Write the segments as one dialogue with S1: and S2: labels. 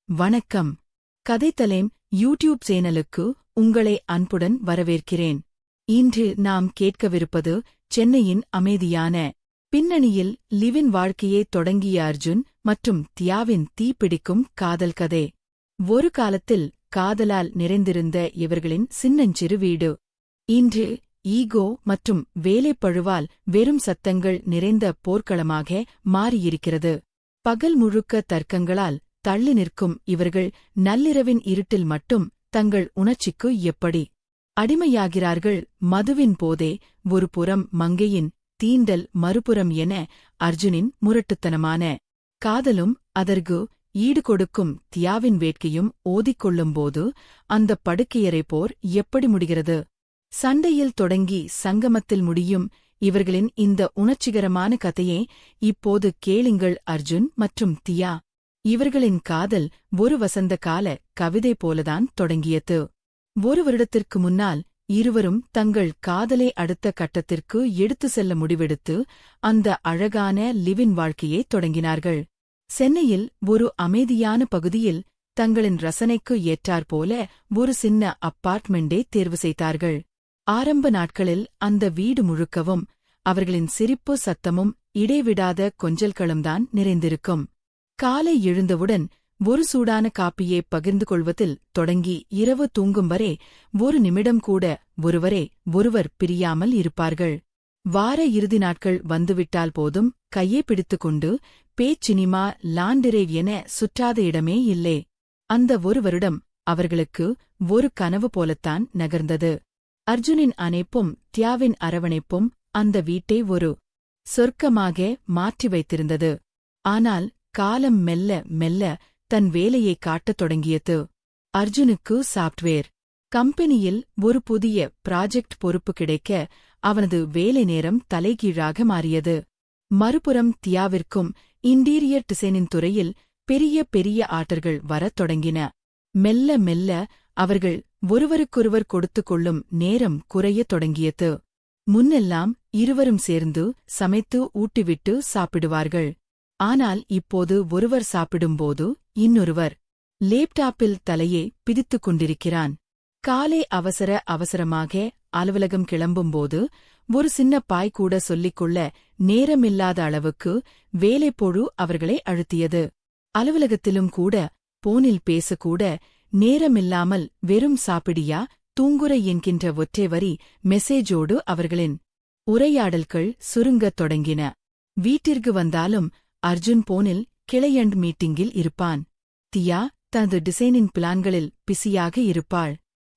S1: வணக்கம். கதைத்தலேம் யூடியூப் சேனலுக்கு உங்களை அன்புடன் வரவேற்கிறேன். இன்று நாம் கேட்கவிருப்பது சென்னையின் அமைதியான பின்னணியில் லிவின் வாழ்க்கையை தொடங்கிய அர்ஜுன் மற்றும் தியாவின் தீப்பிடிக்கும் காதல் கதை. ஒரு காலத்தில் காதலால் நிறைந்திருந்த இவர்களின் சின்னஞ்சிறு வீடு இன்று ஈகோ மற்றும் வேலைப்பழுவால் வெறும் சத்தங்கள் நிறைந்த போர்க்களமாக மாறியிருக்கிறது. பகல் முழுக்க தர்க்கங்களால் தள்ளி நிற்கும் இவர்கள் நள்ளிரவின் இருட்டில் மட்டும் தங்கள் உணர்ச்சிக்கு எப்படி அடிமையாகிறார்கள். மதுவின் போதே ஒரு புறம் மங்கையின் தீண்டல், மறுபுறம் என அர்ஜுனின் முரட்டுத்தனமான காதலும் அதற்கு ஈடுகொடுக்கும் தியாவின் வேட்கையும் ஓதிக்கொள்ளும்போது அந்த படுக்கையறை போர் எப்படி முடிகிறது? சண்டையில் தொடங்கி சங்கமத்தில் முடியும் இவர்களின் இந்த உணர்ச்சிகரமான கதையை இப்போது கேளுங்கள். அர்ஜுன் மற்றும் தியா இவர்களின் காதல் ஒரு வசந்த கால கவிதை போலதான் தொடங்கியது. ஒரு வருடத்திற்கு முன்னால் இருவரும் தங்கள் காதலை அடுத்த கட்டத்திற்கு எடுத்து செல்ல முடிவெடுத்து அந்த அழகான லிவின் வாழ்க்கையை தொடங்கினார்கள். சென்னையில் ஒரு அமைதியான பகுதியில் தங்களின் ரசனைக்கு ஏற்றாற்போல ஒரு சின்ன அப்பார்ட்மெண்டை தேர்வு செய்தார்கள். ஆரம்ப நாட்களில் அந்த வீடு முழுக்கவும் அவர்களின் சிரிப்பு சத்தமும் இடைவிடாத கொஞ்சல்களும்தான் நிறைந்திருக்கும். காலை எழுந்தவுடன் ஒரு சூடான காப்பியை பகிர்ந்து கொள்வதில் தொடங்கி இரவு தூங்கும் வரை ஒரு நிமிடம் கூட ஒருவர் பிரியாமல் இருப்பார்கள். வார இறுதி நாட்கள் வந்துவிட்டால் போதும் கையை பிடித்துக்கொண்டு பேச்சினிமா, லாண்டிரேவ் என சுற்றாத இடமே இல்லை. அந்த ஒரு வருடம் அவர்களுக்கு ஒரு கனவு போலத்தான் நகர்ந்தது. அர்ஜுனின் அணைப்பும் தியாவின் அரவணைப்பும் அந்த வீட்டை ஒரு சொர்க்கமாக மாற்றி வைத்திருந்தது. ஆனால் காலம் மெல்ல மெல்ல தன் வேலையை காட்டத் தொடங்கியது. அர்ஜுனுக்கு சாப்ட்வேர் கம்பெனியில் ஒரு புதிய ப்ராஜெக்ட் பொறுப்பு கிடைக்க அவனது வேலை நேரம் தலைகீழாக மாறியது. மறுபுறம் தியாவிற்கும் இன்டீரியர் டிசைனின் துறையில் பெரிய பெரிய ஆர்டர்கள் வரத் தொடங்கின. மெல்ல மெல்ல அவர்கள் ஒருவருக்கொருவர் கொடுத்துக் கொள்ளும் நேரம் குறையத் தொடங்கியது. முன்னெல்லாம் இருவரும் சேர்ந்து சமைத்து ஊட்டிவிட்டு சாப்பிடுவார்கள். ஆனால் இப்போது ஒருவர் சாப்பிடும்போது இன்னொருவர் லேப்டாப்பில் தலையை பிதித்துக் கொண்டிருக்கிறான். காலை அவசரமாக அலுவலகம் கிளம்பும்போது ஒரு சின்ன பாய் கூட சொல்லிக்கொள்ள நேரமில்லாத அளவுக்கு வேலைப்பொழு அவர்களை அழுத்தியது. அலுவலகத்திலும் கூட போனில் பேசக்கூட நேரமில்லாமல் வெறும் சாப்பிடியா, தூங்குறை என்கின்ற ஒற்றை வரி மெசேஜோடு அவர்களின் உரையாடல்கள் சுருங்கத் தொடங்கின. வீட்டிற்கு வந்தாலும் அர்ஜுன் போனில் கிளையண்ட் மீட்டிங்கில் இருப்பான். தியா தனது டிசைனின் பிளான்களில் பிஸியாக இருப்பாள்.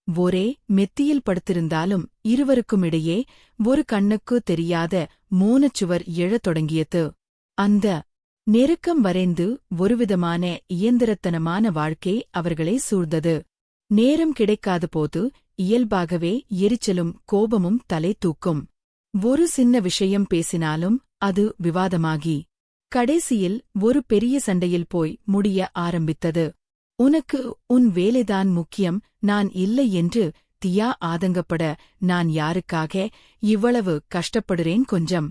S1: ஒரே மெத்தியில் படுத்திருந்தாலும் இருவருக்குமிடையே ஒரு கண்ணுக்கு தெரியாத மோனச்சுவர் எழத் தொடங்கியது. அந்த நெருக்கம் வரைந்து ஒருவிதமான இயந்திரத்தனமான வாழ்க்கை அவர்களை சூழ்ந்தது. நேரம் கிடைக்காத போது இயல்பாகவே எரிச்சலும் கோபமும் தலை தூக்கும். ஒரு சின்ன விஷயம் பேசினாலும் அது விவாதமாகி கடைசியில் ஒரு பெரிய சண்டையில் போய் முடிய ஆரம்பித்தது. உனக்கு உன் வேலைதான் முக்கியம், நான் இல்லை என்று தியா ஆதங்கப்பட, நான் யாருக்காக இவ்வளவு கஷ்டப்படுறேன், கொஞ்சம்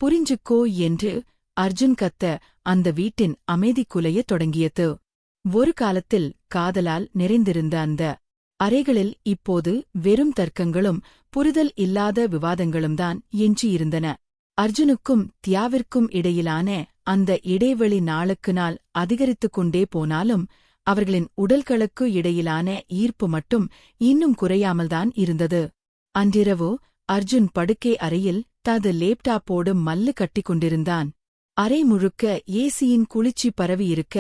S1: புரிஞ்சுக்கோ என்று அர்ஜுன் கத்த அந்த வீட்டின் அமைதி குலையத் தொடங்கியது. ஒரு காலத்தில் காதலால் நிறைந்திருந்த அந்த அறைகளில் இப்போது வெறும் தர்க்கங்களும் புரிதல் இல்லாத விவாதங்களும்தான் எஞ்சியிருந்தன. அர்ஜுனுக்கும் தியாவிற்கும் இடையிலான அந்த இடைவெளி நாளுக்கு நாள் அதிகரித்துக் கொண்டே போனாலும் அவர்களின் உடல்களுக்கு இடையிலான ஈர்ப்பு மட்டும் இன்னும் குறையாமல்தான் இருந்தது. அன்றிரவு அர்ஜுன் படுக்கை அறையில் தனது லேப்டாப்போடு மல்லு கட்டிக் கொண்டிருந்தான். அறை முழுக்க ஏசியின் குளிர்ச்சி பரவியிருக்க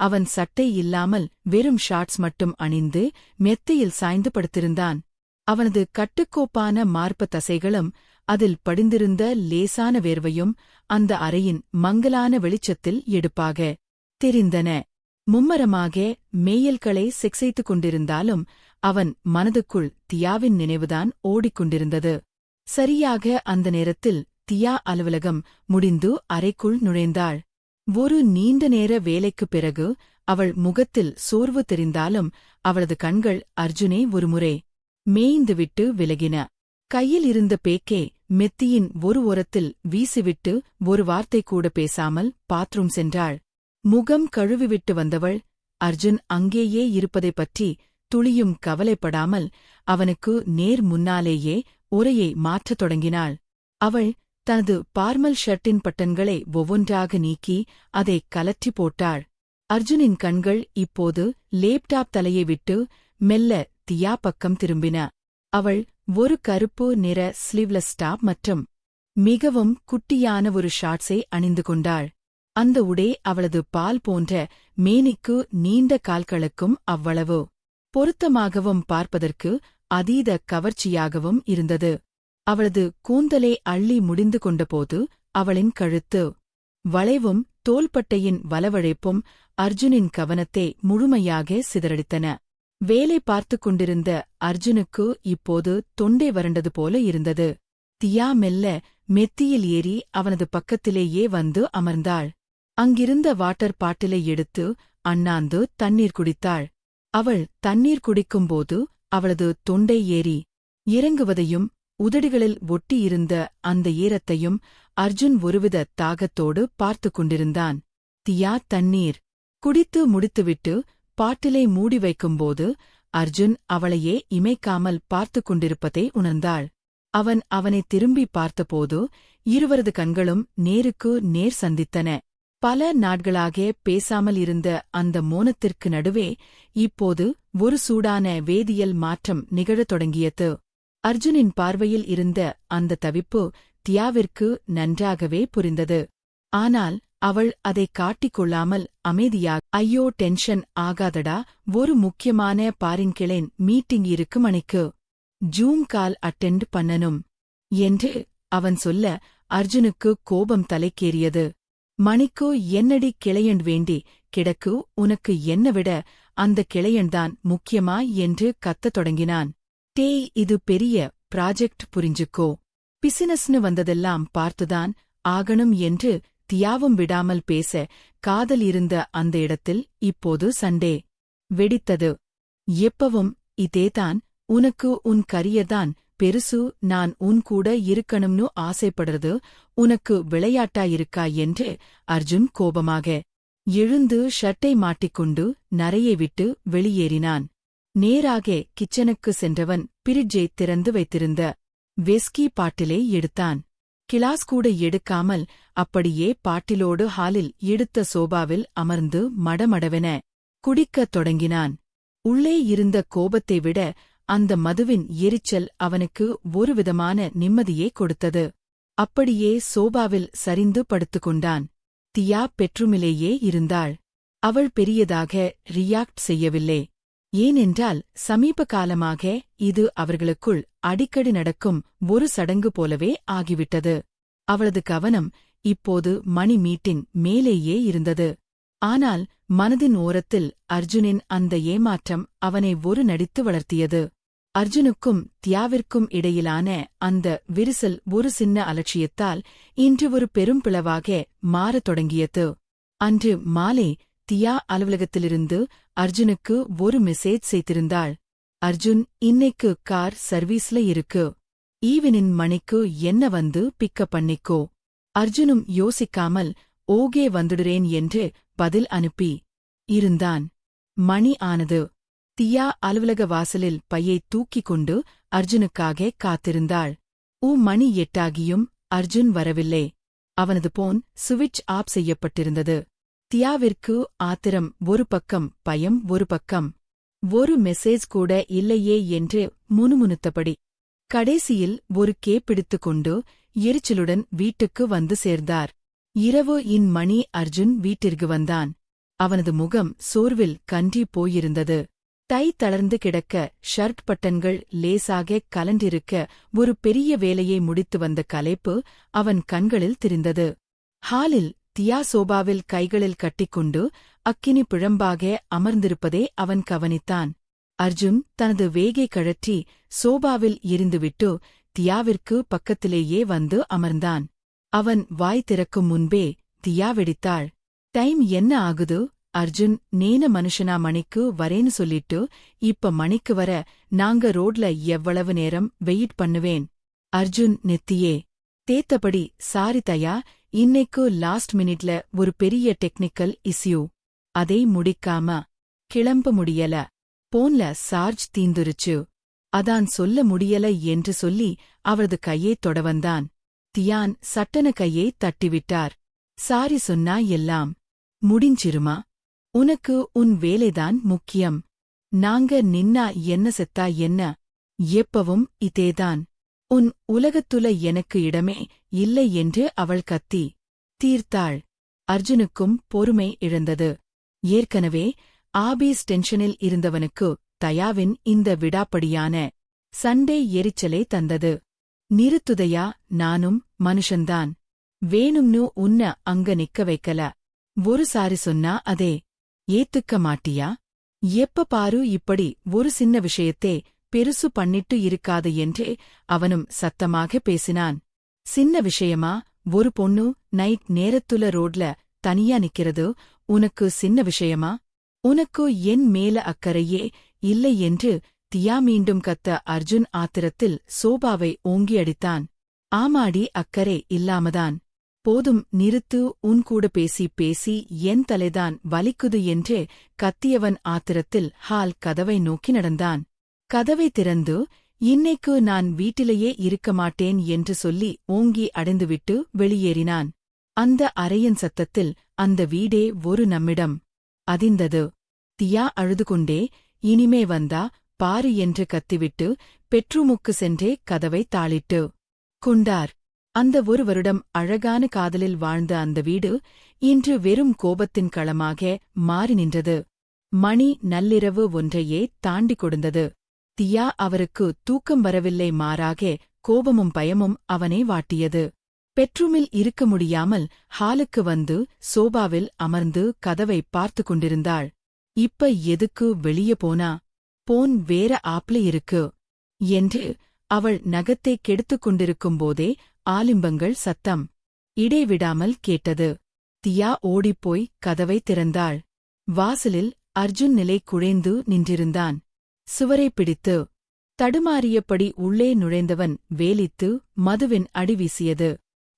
S1: அவன் சட்டை இல்லாமல் வெறும் ஷார்ட்ஸ் மட்டும் அணிந்து மெத்தையில் சாய்ந்து படுத்திருந்தான். அவனது கட்டுக்கோப்பான மார்பு தசைகளும் அதில் படிந்திருந்த லேசான வேர்வையும் அந்த அறையின் மங்கலான வெளிச்சத்தில் எடுப்பாக தெரிந்தன. மும்மரமாக மேயல்களை செக்ஸைத்துக் கொண்டிருந்தாலும் அவன் மனதுக்குள் தியாவின் நினைவுதான் ஓடிக்கொண்டிருந்தது. சரியாக அந்த நேரத்தில் தியா அலுவலகம் முடிந்து அறைக்குள் நுழைந்தாள். ஒரு நீண்ட நேர வேலைக்குப் பிறகு அவள் முகத்தில் சோர்வு தெரிந்தாலும் அவளது கண்கள் அர்ஜுனை ஒருமுறை மேய்ந்துவிட்டு விலகின. கையில் இருந்த பேக்கே மெத்தியின் ஒரு ஓரத்தில் வீசிவிட்டு ஒரு வார்த்தை கூட பேசாமல் பாத்ரூம் சென்றாள். முகம் கழுவிவிட்டு வந்தவள் அர்ஜுன் அங்கேயே இருப்பதைப் பற்றி துளியும் கவலைப்படாமல் அவனுக்கு நேர் முன்னாலேயே உரையை மாற்றத் தொடங்கினாள். அவள் தனது பார்மல் ஷர்ட்டின் பட்டன்களை ஒவ்வொன்றாக நீக்கி அதை கலற்றி போட்டாள். அர்ஜுனின் கண்கள் இப்போது லேப்டாப் தலையை விட்டு மெல்ல தியா பக்கம் திரும்பின. அவள் ஒரு கருப்பு நிற ஸ்லீவ்லெஸ் டாப் மற்றும் மிகவும் குட்டியான ஒரு ஷார்ட்ஸை அணிந்து கொண்டாள். அந்த உடை அவளது பால் போன்ற மேனிக்கு நீண்ட கால்களுக்கும் அவ்வளவு பொருத்தமாகவும் பார்ப்பதற்கு அதீத கவர்ச்சியாகவும் இருந்தது. அவளது கூந்தலை அள்ளி முடிந்து கொண்டபோது அவளின் கழுத்து வளைவும் தோள்பட்டையின் வலவழைப்பும் அர்ஜுனின் கவனத்தை முழுமையாக சிதறடித்தன. வேலை பார்த்துக் கொண்டிருந்த அர்ஜுனுக்கு இப்போது தொண்டை வறண்டது போல இருந்தது. தியா மெல்ல மெத்தியில் ஏறி அவனது பக்கத்திலேயே வந்து அமர்ந்தாள். அங்கிருந்த வாட்டர் பாட்டிலை எடுத்து அண்ணாந்து தண்ணீர் குடித்தாள். அவள் தண்ணீர் குடிக்கும்போது அவளது தொண்டை ஏறி இறங்குவதையும் உதடுகளில் ஒட்டியிருந்த அந்த ஈரத்தையும் அர்ஜுன் ஒருவித தாகத்தோடு பார்த்துக் கொண்டிருந்தான். தியா தண்ணீர் குடித்து முடித்துவிட்டு பாட்டிலை மூடி வைக்கும்போது அர்ஜுன் அவளையே இமைக்காமல் பார்த்துக் கொண்டிருப்பதை உணர்ந்தாள். அவன் அவனை திரும்பி பார்த்தபோது இருவரது கண்களும் நேருக்கு நேர் சந்தித்தன. பல நாட்களாக பேசாமல் இருந்த அந்த மோனத்திற்கு நடுவே இப்போது ஒரு சூடான வேதியியல் மாற்றம் நிகழத் தொடங்கியது. அர்ஜுனின் பார்வையில் இருந்த அந்த தவிப்பு தியாவிற்கு நன்றாகவே புரிந்தது. ஆனால் அவள் அதைக் காட்டிக் கொள்ளாமல் அமைதியாக, ஐயோ டென்ஷன் ஆகாதடா, ஒரு முக்கியமான பாரின்கிளேன் மீட்டிங் இருக்கு மணிக்கு, ஜூம் கால் அட்டெண்ட் பண்ணனும் என்று அவன் சொல்ல அர்ஜுனுக்கு கோபம் தலைக்கேறியது. மணிக்கு என்னடி கிளையன் வேண்டி கிடக்கு, உனக்கு என்ன விட அந்த கிளையன்தான் முக்கியமா என்று கத்தத் தொடங்கினான். டேய், இது பெரிய ப்ராஜெக்ட் புரிஞ்சுக்கோ, பிசினஸ்னு வந்ததெல்லாம் பார்த்துதான் ஆகணும் என்று தியாவும் விடாமல் பேச காதல் இருந்த அந்த இடத்தில் இப்போது சண்டே வெடித்தது. எப்பவும் இதேதான், உனக்கு உன் கரியர்தான் பெருசு, நான் உன் கூட இருக்கணும்னு ஆசைப்படுறது உனக்கு விளையாட்டாயிருக்கா என்று அர்ஜுன் கோபமாக எழுந்து ஷர்ட்டை மாட்டிக்கொண்டு நரையை விட்டு வெளியேறினான். நேராக கிச்சனுக்கு சென்றவன் பிரிட்ஜை திறந்து வைத்திருந்த வெஸ்கி பாட்டிலை எடுத்தான். கிளாஸ் கூட எடுக்காமல் அப்படியே பாட்டிலோடு ஹாலில் எடுத்த சோபாவில் அமர்ந்து மடமடவென குடிக்கத் தொடங்கினான். உள்ளே இருந்த கோபத்தை விட அந்த மதுவின் எரிச்சல் அவனுக்கு ஒருவிதமான நிம்மதியே கொடுத்தது. அப்படியே சோபாவில் சரிந்து படுத்துக்கொண்டான். தியா பெட்ரூமிலேயே இருந்தாள். அவள் பெரியதாக ரியாக்ட் செய்யவில்லை. ஏனென்றால் சமீப காலமாக இது அவர்களுக்குள் அடிக்கடி நடக்கும் ஒரு சடங்கு போலவே ஆகிவிட்டது. அவளது கவனம் இப்போது மணி மீட்டின் மேலேயே இருந்தது. ஆனால் மனதின் ஓரத்தில் அர்ஜுனின் அந்த ஏமாற்றம் அவனை ஒரு நடித்து வளர்த்தியது. அர்ஜுனுக்கும் தியாவிற்கும் இடையிலான அந்த விரிசல் ஒரு சின்ன அலட்சியத்தால் இன்று ஒரு பெரும் பிளவாக மாறத் தொடங்கியது. அன்று மாலை தியா அலுவலகத்திலிருந்து அர்ஜுனுக்கு ஒரு மெசேஜ் செய்திருந்தாள். அர்ஜுன், இன்னைக்கு கார் சர்வீஸ்ல இருக்கு, ஈவினிங் மணிக்கு என்ன வந்து பிக்கப் பண்ணிக்கோ. அர்ஜுனும் யோசிக்காமல் ஓகே வந்துடுறேன் என்று பதில் அனுப்பி இருந்தான். மணி ஆனது. தியா அலுவலக வாசலில் பையை தூக்கிக் கொண்டு அர்ஜுனுக்காக காத்திருந்தாள். மணி 8 அர்ஜுன் வரவில்லை. அவனது போன் சுவிட்ச் ஆஃப் செய்யப்பட்டிருந்தது. தியாவிற்கு ஆத்திரம் ஒரு பக்கம், பயம் ஒரு பக்கம். ஒரு மெசேஜ் கூட இல்லையே என்று முணுமுணுத்தபடி கடைசியில் ஒரு கேப்பிடித்துக் கொண்டு எரிச்சலுடன் வீட்டுக்கு வந்து சேர்ந்தார். இரவு மணி அர்ஜுன் வீட்டிற்கு வந்தான். அவனது முகம் சோர்வில் கன்றி போயிருந்தது. டை தளர்ந்து கிடக்க, ஷர்ட் பட்டன்கள் லேசாக கலண்டிருக்க, ஒரு பெரிய வேலையை முடித்து வந்த களைப்பு அவன் கண்களில் தெரிந்தது. ஹாலில் தியா சோபாவில் கைகளில் கட்டிக்கொண்டு அக்கினி பிழம்பாக அமர்ந்திருப்பதை அவன் கவனித்தான். அர்ஜுன் தனது வேகை கழற்றி சோபாவில் எரிந்துவிட்டு தியாவிற்கு பக்கத்திலேயே வந்து அமர்ந்தான். அவன் வாய் திறக்கும் முன்பே தியா வெடித்தாள். டைம் என்ன ஆகுது அர்ஜுன்? நேன மனுஷனா மணிக்கு வரேன்னு சொல்லிட்டு இப்ப மணிக்கு வர நாங்க ரோட்ல எவ்வளவு நேரம் வெயிட் பண்ணுவேன்? அர்ஜுன் நெத்தியே தேத்தபடி, சாரி தயா, இன்னைக்கு லாஸ்ட் மினிட்ல ஒரு பெரிய டெக்னிக்கல் இஸ்யூ, அதை முடிக்காம கிளம்ப முடியல. போன்ல சார்ஜ் தீந்துருச்சு. அதான் சொல்ல முடியல என்று சொல்லி அவரது கையைத் தொட வந்தான். தியான் சட்டன கையை தட்டிவிட்டார். சாரி சொன்னா எல்லாம் முடிஞ்சிருமா? உனக்கு உன் வேலைதான் முக்கியம். நாங்க நின்னா என்ன செத்தா என்ன? எப்பவும் இதேதான். உன் உலகத்துல எனக்கு இடமே இல்லை என்று அவள் கத்தி தீர்த்தாள். அர்ஜுனுக்கும் பொறுமை இழந்தது. ஏற்கனவே ஆபீஸ் டென்ஷனில் இருந்தவனுக்கு தயாவின் இந்த விடாப்படியான சண்டை எரிச்சலை தந்தது. நிறுத்துதையா, நானும் மனுஷன்தான். வேணும்னு உன்ன அங்க நிக்க வைக்கல. ஒரு சாரி சொன்னா அதே ஏத்துக்க மாட்டியா? எப்ப பாரு இப்படி ஒரு சின்ன விஷயத்தே பெருசு பண்ணிட்டு இருக்காது என்று அவனும் சத்தமாக பேசினான். சின்ன விஷயமா? ஒரு பொண்ணு நைட் நேரத்துல ரோட்ல தனியா நிக்கிறது உனக்கு சின்ன விஷயமா? உனக்கு என் மேல அக்கறையே இல்லை என்று தியா மீண்டும் கத்த அர்ஜுன் ஆத்திரத்தில் சோபாவை ஓங்கி அடித்தான். ஆமாடி, அக்கறை இல்லாமதான். போதும் நிறுத்து, உன் கூட பேசி பேசி என் தலைதான் வலிக்குது என்று கத்தியவன் ஆத்திரத்தில் ஹால் கதவை நோக்கி நடந்தான். கதவை திறந்து, இன்னைக்கு நான் வீட்டிலேயே இருக்க மாட்டேன் என்று சொல்லி ஓங்கி அடைந்துவிட்டு வெளியேறினான். அந்த அறையின் சத்தத்தில் அந்த வீடே ஒரு நம்மிடம் அதிர்ந்தது. தியா அழுதுகொண்டே, இனிமே வந்தா பாரு என்று கத்திவிட்டு பெட்ரூமுக்கு சென்றே கதவை தாளிட்டு கொண்டார். அந்த ஒரு வருடம் அழகான காதலில் வாழ்ந்த அந்த வீடு இன்று வெறும் கோபத்தின் களமாக மாறி நின்றது. மணி நள்ளிரவு ஒன்றையே தாண்டிக் கொடுந்தது. தியா அவருக்கு தூக்கம் வரவில்லை, மாறாக கோபமும் பயமும் அவனை வாட்டியது. பெட்ரூமில் இருக்க முடியாமல் ஹாலுக்கு வந்து சோபாவில் அமர்ந்து கதவை பார்த்து கொண்டிருந்தாள். இப்ப எதுக்கு வெளியே போனா? போன் வேற ஆப்ல இருக்கு என்று அவள் நகத்தை கெடுத்துக் கொண்டிருக்கும் போதே ஆலிம்பங்கள் சத்தம் இடைவிடாமல் கேட்டது. தியா ஓடிப்போய் கதவை திறந்தாள். வாசலில் அர்ஜுன் நிலை குழைந்து நின்றிருந்தான். சுவரை பிடித்து தடுமாறியபடி உள்ளே நுழைந்தவன் வேலித்து மதுவின் அடி வீசியது.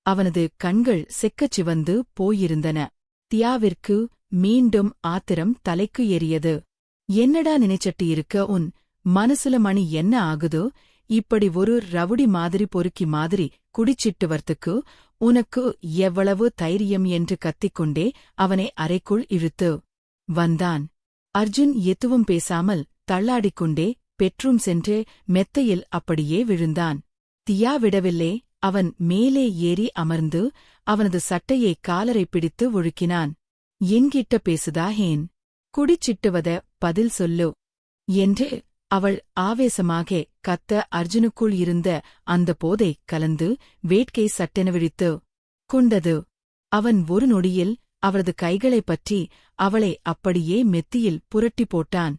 S1: அவனது கண்கள் செக்கச் சிவந்து போயிருந்தன. தியாவிற்கு மீண்டும் ஆத்திரம் தலைக்கு ஏறியது. என்னடா நினைச்சட்டு இருக்க உன் மனசுல மணி என்ன ஆகுதோ? இப்படி ஒரு ரவுடி மாதிரி பொறுக்கி மாதிரி குடிச்சிட்டு வர்த்துக்கு உனக்கு எவ்வளவு தைரியம் என்று கத்திக்கொண்டே அவனை அறைக்குள் இழுத்து வந்தான். அர்ஜுன் எதுவும் பேசாமல் தள்ளாடிக்கொண்டே பெட்ரூம் சென்று மெத்தையில் அப்படியே விழுந்தான். தியா விடவில்லை. அவன் மேலே ஏறி அமர்ந்து அவனது சட்டையை காலரை பிடித்து ஒழுக்கினான். என்கிட்ட பேசுதா ஹேன்? குடிச்சிட்டுவத பதில் சொல்லு என்று அவள் ஆவேசமாக கத்த அர்ஜுனுக்குள் இருந்த அந்த போதை கலந்து வேட்கை சட்டென விழித்து கொண்டது. அவன் ஒரு நொடியில் அவளது கைகளைப் பற்றி அவளை அப்படியே மெத்தியில் புரட்டி போட்டான்.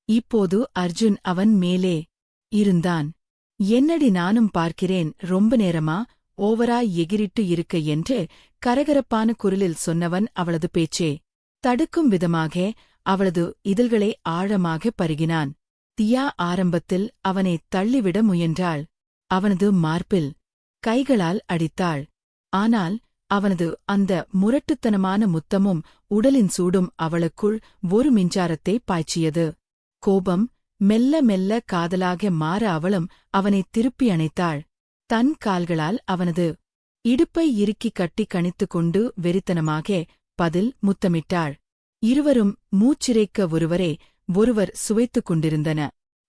S1: இப்போது அர்ஜுன் அவன் மேலே இருந்தான். என்னடி நானும் பார்க்கிறேன், ரொம்ப நேரமா ஓவரா எகிரிட்டு இருக்க என்று கரகரப்பான குரலில் சொன்னவன் அவளது பேச்சே தடுக்கும் விதமாக அவளது இதழ்களை ஆழமாக பருகினான். தியா ஆரம்பத்தில் அவனை தள்ளிவிட முயன்றாள். அவனது மார்பில் கைகளால் அடித்தாள். ஆனால் அவனது அந்த முரட்டுத்தனமான முத்தமும் உடலின் சூடும் அவளுக்குள் ஒரு மின்சாரத்தை பாய்ச்சியது. கோபம் மெல்ல மெல்ல காதலாக மாற அவளும் அவனை திருப்பி அணைத்தாள். தன் கால்களால் அவனது இடுப்பை இறுக்கி கட்டி கணித்துக் கொண்டு வெறித்தனமாக பதில் முத்தமிட்டாள். இருவரும் மூச்சிறைக்க ஒருவர் சுவைத்துக் கொண்டிருந்தன.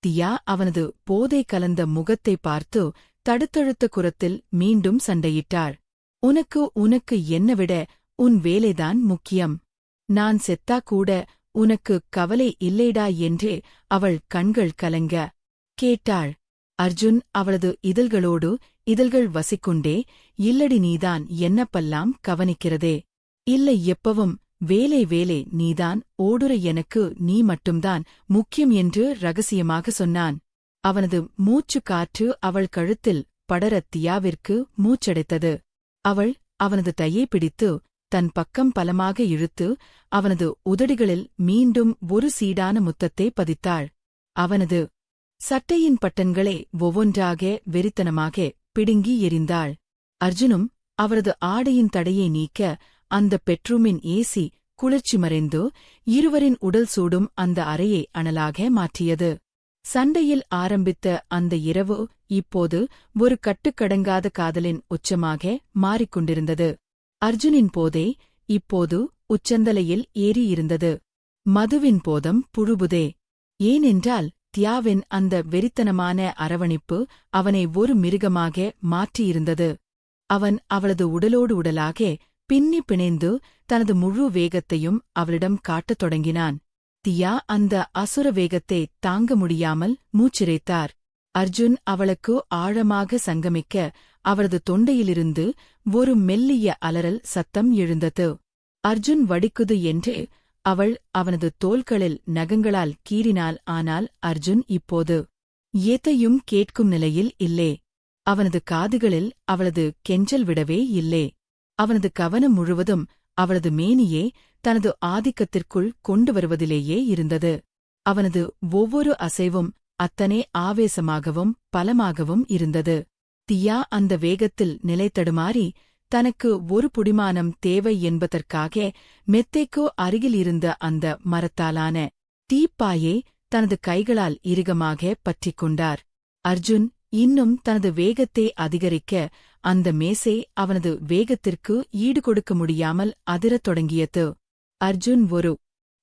S1: தியா அவனது போதை கலந்த முகத்தை பார்த்து தடுத்தழுத்த குரத்தில் மீண்டும் சண்டையிட்டாள். உனக்கு என்ன விட உன் வேலைதான் முக்கியம். நான் செத்தா கூட உனக்கு கவலை இல்லைடா என்று அவள் கண்கள் கலங்க கேட்டாள். அர்ஜுன் அவளது இதழ்களோடு இதழ்கள் வசிக்கொண்டே, இல்லடி, நீதான் என்னப்பல்லாம் கவனிக்கிறதே. இல்லை, எப்பவும் வேலை நீதான் ஓடுற, எனக்கு நீ மட்டும்தான் முக்கியம் என்று ரகசியமாக சொன்னான். அவனது மூச்சு காற்று அவள் கழுத்தில் படர தியாவிற்கு மூச்சடைத்தது. அவள் அவனது தையை பிடித்து தன் பக்கம் பலமாக இழுத்து அவனது உதடுகளில் மீண்டும் ஒரு சீடான முத்தத்தை பதித்தாள். அவனது சட்டையின் பட்டன்களை ஒவ்வொன்றாக வெறித்தனமாக பிடுங்கி எறிந்தாள். அர்ஜுனும் அவரது ஆடையின் தடையை நீக்க அந்த பெட்ரூமின் ஏசி குளிர்ச்சி மறைந்து இருவரின் உடல் சூடும் அந்த அறையை அனலாக மாற்றியது. சண்டையில் ஆரம்பித்த அந்த இரவு இப்போது ஒரு கட்டுக்கடங்காத காதலின் உச்சமாக மாறிக்கொண்டிருந்தது. அர்ஜுனின் போதை இப்போது உச்சந்தலையில் ஏறியிருந்தது. மதுவின் போதம் புழுபுதே. ஏனென்றால் தியாவின் அந்த வெறித்தனமான அரவணைப்பு அவனை ஒரு மிருகமாக மாற்றியிருந்தது. அவன் அவளது உடலோடு உடலாக பின்னி பிணைந்து தனது முழு வேகத்தையும் அவளிடம் காட்டத் தொடங்கினான். தியா அந்த அசுர வேகத்தை தாங்க முடியாமல் மூச்சிரைத்தார். அர்ஜுன் அவளுக்கு ஆழமாக சங்கமிக்க அவரது தொண்டையிலிருந்து ஒரு மெல்லிய அலறல் சத்தம் எழுந்தது. அர்ஜுன் வடிக்குது என்று அவள் அவனது தோள்களில் நகங்களால் கீறினாள். ஆனால் அர்ஜுன் இப்போது எதையும் கேட்கும் நிலையில் இல்லே. அவனது காதுகளில் அவளது கெஞ்சல் விடவே இல்லே. அவனது கவனம் முழுவதும் அவளது மேனியே தனது ஆதிக்கத்திற்குள் கொண்டு வருவதிலேயே இருந்தது. அவனது ஒவ்வொரு அசைவும் அத்தனை ஆவேசமாகவும் பலமாகவும் இருந்தது. தியா அந்த வேகத்தில் நிலைத்தடுமாறி தனக்கு ஒரு புடிமானம் தேவை என்பதற்காக மெத்தைக்கோ அருகில் இருந்த அந்த மரத்தாலான தீப்பாயை தனது கைகளால் இறுகமாக பற்றிக் கொண்டார். அர்ஜுன் இன்னும் தனது வேகத்தை அதிகரிக்க அந்த மேசை அவனது வேகத்திற்கு ஈடுகொடுக்க முடியாமல் அதிரத் தொடங்கியது. அர்ஜுன் ஒரு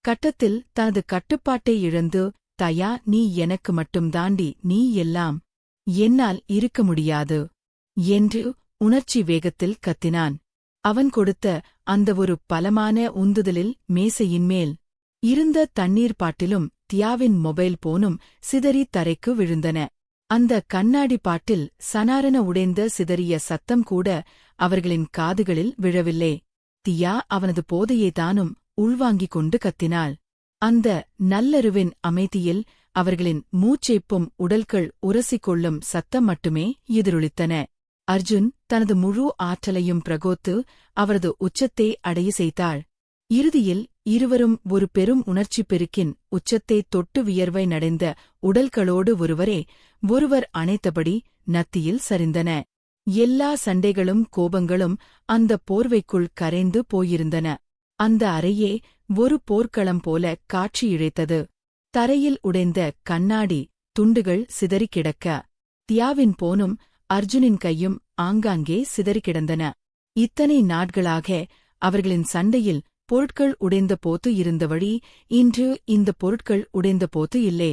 S1: கட்டத்தில் தனது கட்டுப்பாட்டை இழந்து, தயா, நீ எனக்கு மட்டும்தாண்டி, நீ எல்லாம், என்னால் இருக்க முடியாது என்று உணர்ச்சி வேகத்தில் கத்தினான். அவன் கொடுத்த அந்த ஒரு பலமான உந்துதலில் மேசையின்மேல் இருந்த தண்ணீர் பாட்டிலும் தியாவின் மொபைல் போனும் சிதறி தரைக்கு விழுந்தன. அந்த கண்ணாடி பாட்டில் சனாரென உடைந்த சிதறிய சத்தம் கூட அவர்களின் காதுகளில் விழவில்லை. தியா அவனது போதையை தானும் உள்வாங்கிக் கொண்டு கத்தினாள். அந்த நல்லருவின் அமைதியில் அவர்களின் மூச்சைப்பும் உடல்கள் உரசிக்கொள்ளும் சத்தம் மட்டுமே எதிரொலித்தன. அர்ஜுன் தனது முழு ஆற்றலையும் பிரகோத்து அவரது உச்சத்தை அடைய செய்தாள். இறுதியில் இருவரும் ஒரு பெரும் உணர்ச்சிப் பெருக்கின் உச்சத்தை தொட்டு வியர்வை நடைந்த உடல்களோடு ஒருவர் அணைத்தபடி நத்தியில் சரிந்தன. எல்லா சண்டைகளும் கோபங்களும் அந்த போர்வைக்குள் கரைந்து போயிருந்தன. அந்த அறையே ஒரு போர்க்களம் போல காட்சி இழைத்தது. தரையில் உடைந்த கண்ணாடி துண்டுகள் சிதறிக் கிடக்க, தியாவின் போனும் அர்ஜுனின் கையும் ஆங்காங்கே சிதறிக் கிடந்தன. இத்தனை நாட்களாக அவர்களின் சண்டையில் பொருட்கள் உடைந்த போது இருந்த வழி இன்று இந்த பொருட்கள் உடைந்த போது இல்லே.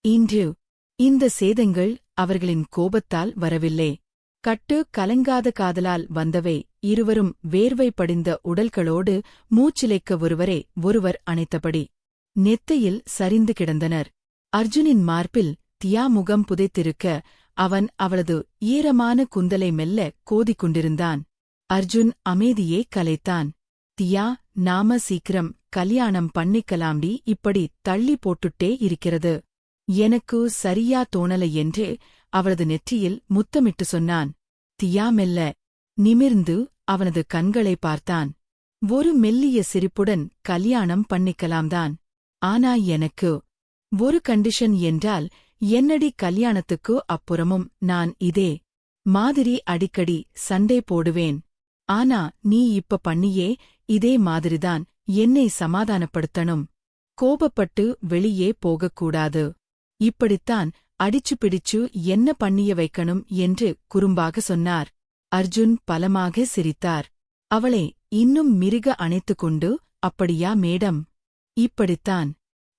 S1: இன்று இந்த சேதங்கள் அவர்களின் கோபத்தால் வரவில்லை. கட்டு கலங்காத காதலால் வந்தவை. இருவரும் வேர்வை படிந்த உடல்களோடு மூச்சிலைக்க ஒருவர் அணைத்தபடி நெத்தையில் சரிந்து கிடந்தனர். அர்ஜுனின் மார்பில் தியா முகம் புதைத்திருக்க அவன் அவளது ஈரமான குந்தலை மெல்ல கோதிக் கொண்டிருந்தான். அர்ஜுன் அமைதியே கலைத்தான். தியா, நாம சீக்கிரம் கல்யாணம் பண்ணிக்கலாம்டி, இப்படி தள்ளி போட்டுட்டே இருக்கிறது. எனக்கு சரியா தோணல என்று அவளது நெற்றியில் முத்தமிட்டு சொன்னான். தியா மெல்ல நிமிர்ந்து அவனது கண்களை பார்த்தான். ஒரு மெல்லிய சிரிப்புடன் கல்யாணம் பண்ணிக்கலாம்தான். ஆனா எனக்கு ஒரு கண்டிஷன் என்றால் என்னடி? கல்யாணத்துக்கு அப்புறமும் நான் இதே மாதிரி அடிக்கடி சண்டை போடுவேன். ஆனா நீ இப்ப பண்ணியே இதே மாதிரிதான் என்னை சமாதானப்படுத்தணும். கோபப்பட்டு வெளியே போகக்கூடாது. இப்படித்தான் அடிச்சு பிடிச்சு என்ன பண்ணிய வைக்கணும் என்று குறும்பாக சொன்னார். அர்ஜுன் பலமாக சிரித்தார். அவளை இன்னும் மிருக அணைத்துக் கொண்டு, அப்படியா மேடம்? இப்படித்தான்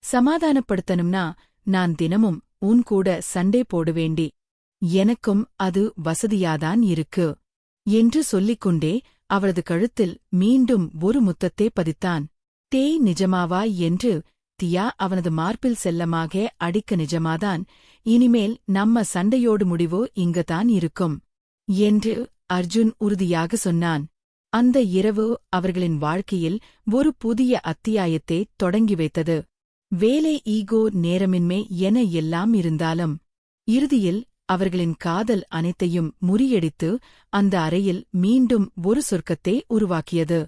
S1: சமாதானப்படுத்தணும்னா நான் தினமும் உன் கூட சண்டை போடுவேண்டி. எனக்கும் அது வசதியாதான் இருக்கு என்று சொல்லிக்கொண்டே அவளது கழுத்தில் மீண்டும் ஒரு முத்தத்தை பதித்தான். தேய், நிஜமாவா என்று தியா அவனது மார்பில் செல்லமாக அடிக்க. நிஜமாதான். இனிமேல் நம்ம சண்டையோடு முடிவு இங்கதான் இருக்கும் என்று அர்ஜுன் உறுதியாக சொன்னான். அந்த இரவு அவர்களின் வாழ்க்கையில் ஒரு புதிய அத்தியாயத்தை தொடங்கி வைத்தது. வேலை, ஈகோ, நேரமின்மை என எல்லாம் இருந்தாலும் இறுதியில் அவர்களின் காதல் அனைத்தையும் முறியடித்து அந்த அறையில் மீண்டும் ஒரு சொர்க்கத்தை உருவாக்கியது.